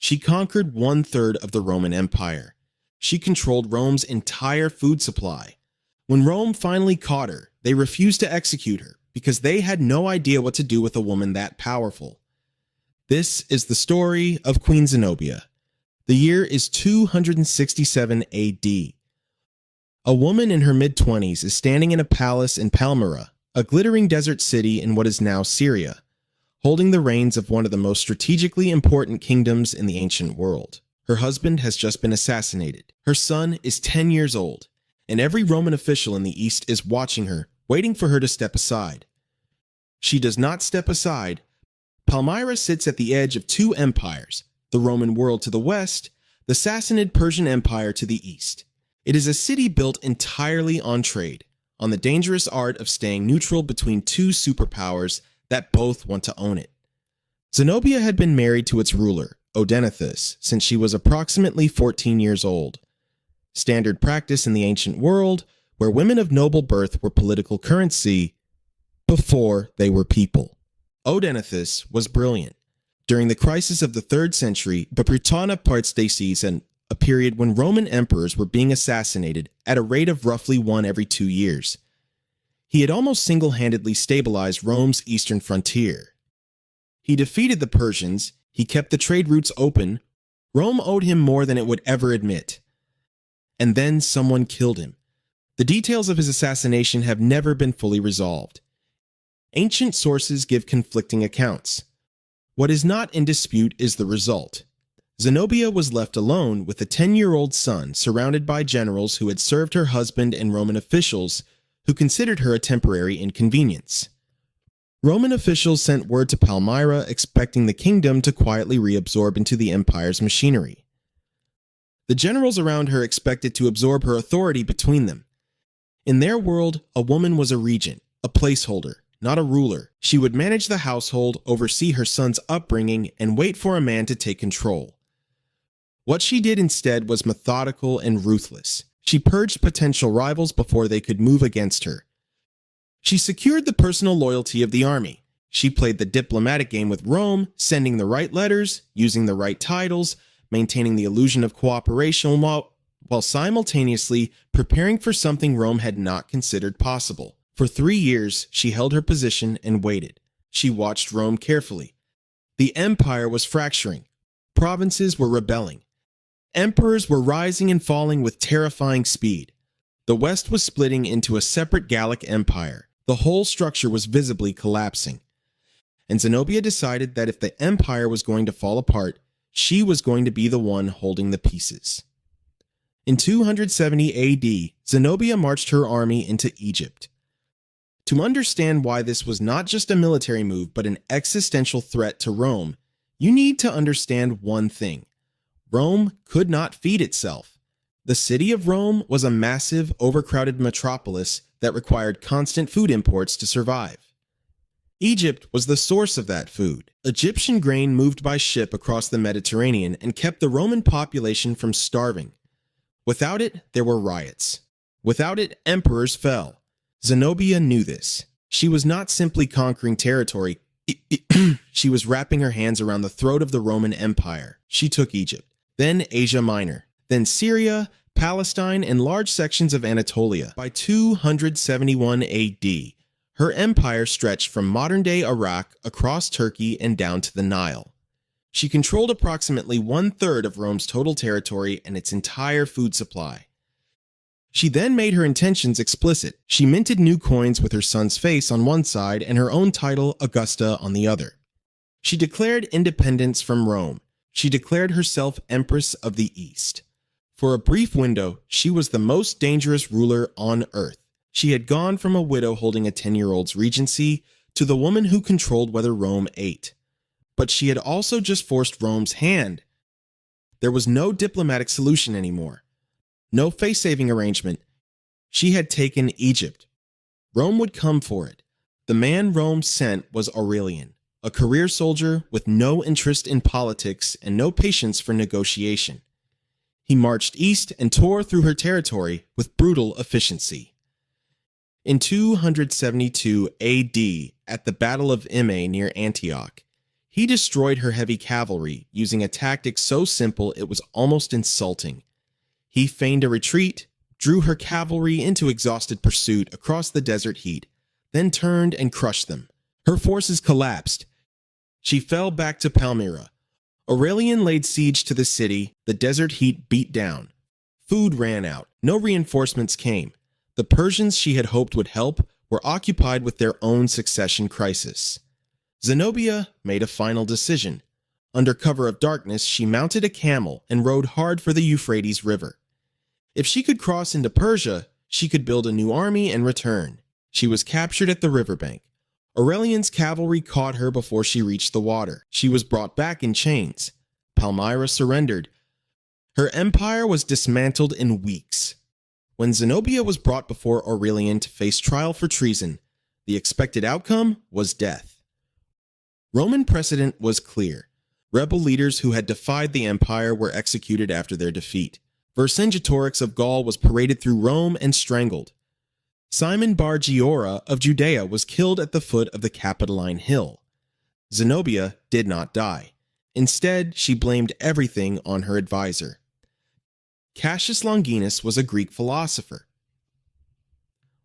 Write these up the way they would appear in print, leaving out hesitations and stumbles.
She conquered 1/3 of the Roman Empire. She controlled Rome's entire food supply. When Rome finally caught her, they refused to execute her because they had no idea what to do with a woman that powerful. This is the story of Queen Zenobia. The year is 267 AD. A woman in her mid-20s is standing in a palace in Palmyra, a glittering desert city in what is now Syria, holding the reins of one of the most strategically important kingdoms in the ancient world. Her husband has just been assassinated. Her son is 10 years old, and every Roman official in the east is watching her, waiting for her to step aside. She does not step aside. Palmyra sits at the edge of two empires, the Roman world to the west, the Sassanid Persian Empire to the east. It is a city built entirely on trade, on the dangerous art of staying neutral between two superpowers that both want to own it. Zenobia had been married to its ruler, Odaenathus, since she was approximately 14 years old. Standard practice in the ancient world, where women of noble birth were political currency before they were people. Odaenathus was brilliant. During the crisis of the 3rd century, Bapritana parts des season, a period when Roman emperors were being assassinated at a rate of roughly one every 2 years. He had almost single-handedly stabilized Rome's eastern frontier. He defeated the Persians, he kept the trade routes open, Rome owed him more than it would ever admit. And then someone killed him. The details of his assassination have never been fully resolved. Ancient sources give conflicting accounts. What is not in dispute is the result. Zenobia was left alone with a 10-year-old son surrounded by generals who had served her husband and Roman officials who considered her a temporary inconvenience. Roman officials sent word to Palmyra expecting the kingdom to quietly reabsorb into the empire's machinery. The generals around her expected to absorb her authority between them. In their world, a woman was a regent, a placeholder, not a ruler. She would manage the household, oversee her son's upbringing, and wait for a man to take control. What she did instead was methodical and ruthless. She purged potential rivals before they could move against her. She secured the personal loyalty of the army. She played the diplomatic game with Rome, sending the right letters, using the right titles, maintaining the illusion of cooperation while simultaneously preparing for something Rome had not considered possible. For 3 years, she held her position and waited. She watched Rome carefully. The empire was fracturing. Provinces were rebelling. Emperors were rising and falling with terrifying speed. The West was splitting into a separate Gallic empire. The whole structure was visibly collapsing. And Zenobia decided that if the empire was going to fall apart, she was going to be the one holding the pieces. In 270 AD, Zenobia marched her army into Egypt. To understand why this was not just a military move but an existential threat to Rome, you need to understand one thing. Rome could not feed itself. The city of Rome was a massive, overcrowded metropolis that required constant food imports to survive. Egypt was the source of that food. Egyptian grain moved by ship across the Mediterranean and kept the Roman population from starving. Without it, there were riots. Without it, emperors fell. Zenobia knew this. She was not simply conquering territory. She was wrapping her hands around the throat of the Roman Empire. She took Egypt, then Asia Minor, then Syria, Palestine, and large sections of Anatolia. By 271 AD, her empire stretched from modern-day Iraq across Turkey and down to the Nile. She controlled approximately 1/3 of Rome's total territory and its entire food supply. She then made her intentions explicit. She minted new coins with her son's face on one side and her own title, Augusta, on the other. She declared independence from Rome. She declared herself Empress of the East. For a brief window, she was the most dangerous ruler on earth. She had gone from a widow holding a 10-year-old's regency to the woman who controlled whether Rome ate. But she had also just forced Rome's hand. There was no diplomatic solution anymore. No face-saving arrangement. She had taken Egypt. Rome would come for it. The man Rome sent was Aurelian, a career soldier with no interest in politics and no patience for negotiation. He marched east and tore through her territory with brutal efficiency. In 272 AD, at the Battle of Emei near Antioch, He destroyed her heavy cavalry using a tactic so simple it was almost insulting. He feigned a retreat, drew her cavalry into exhausted pursuit across the desert heat, then turned and crushed them. Her forces collapsed. She fell back to Palmyra. Aurelian laid siege to the city. The desert heat beat down. Food ran out. No reinforcements came. The Persians she had hoped would help were occupied with their own succession crisis. Zenobia made a final decision. Under cover of darkness, she mounted a camel and rode hard for the Euphrates River. If she could cross into Persia, she could build a new army and return. She was captured at the riverbank. Aurelian's cavalry caught her before she reached the water. She was brought back in chains. Palmyra surrendered. Her empire was dismantled in weeks. When Zenobia was brought before Aurelian to face trial for treason, the expected outcome was death. Roman precedent was clear. Rebel leaders who had defied the empire were executed after their defeat. Vercingetorix of Gaul was paraded through Rome and strangled. Simon Bar Giora of Judea was killed at the foot of the Capitoline Hill. Zenobia did not die. Instead, she blamed everything on her advisor. Cassius Longinus was a Greek philosopher,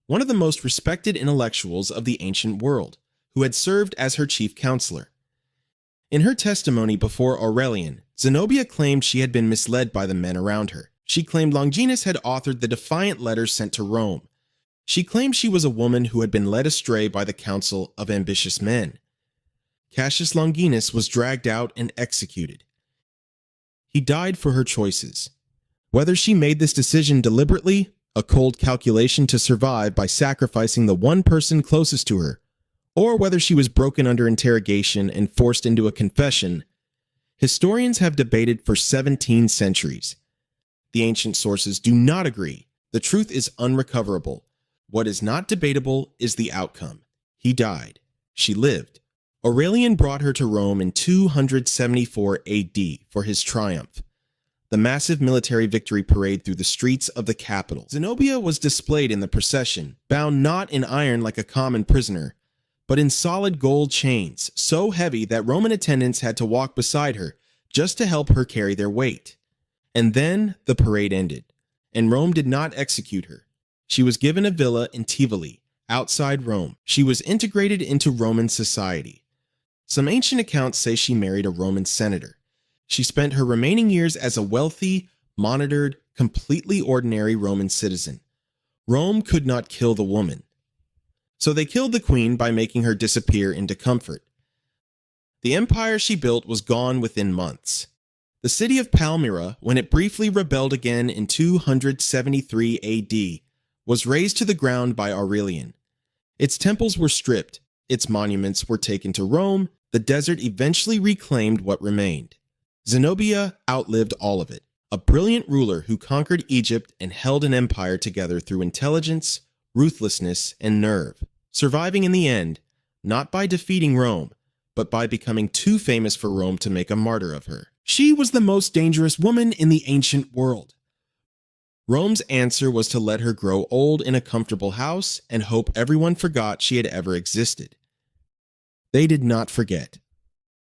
one of the most respected intellectuals of the ancient world, who had served as her chief counselor. In her testimony before Aurelian, Zenobia claimed she had been misled by the men around her. She claimed Longinus had authored the defiant letters sent to Rome. She claimed she was a woman who had been led astray by the counsel of ambitious men. Cassius Longinus was dragged out and executed. He died for her choices. Whether she made this decision deliberately, a cold calculation to survive by sacrificing the one person closest to her, or whether she was broken under interrogation and forced into a confession, historians have debated for 17 centuries. The ancient sources do not agree. The truth is unrecoverable. What is not debatable is the outcome. He died. She lived. Aurelian brought her to Rome in 274 AD for his triumph, the massive military victory parade through the streets of the capital. Zenobia was displayed in the procession, bound not in iron like a common prisoner, but in solid gold chains, so heavy that Roman attendants had to walk beside her just to help her carry their weight. And then the parade ended, and Rome did not execute her. She was given a villa in Tivoli, outside Rome. She was integrated into Roman society. Some ancient accounts say she married a Roman senator. She spent her remaining years as a wealthy, monitored, completely ordinary Roman citizen. Rome could not kill the woman, so they killed the queen by making her disappear into comfort. The empire she built was gone within months. The city of Palmyra, when it briefly rebelled again in 273 AD, was razed to the ground by Aurelian. Its temples were stripped, its monuments were taken to Rome, the desert eventually reclaimed what remained. Zenobia outlived all of it, a brilliant ruler who conquered Egypt and held an empire together through intelligence, ruthlessness, and nerve, surviving in the end, not by defeating Rome, but by becoming too famous for Rome to make a martyr of her. She was the most dangerous woman in the ancient world. Rome's answer was to let her grow old in a comfortable house and hope everyone forgot she had ever existed. They did not forget.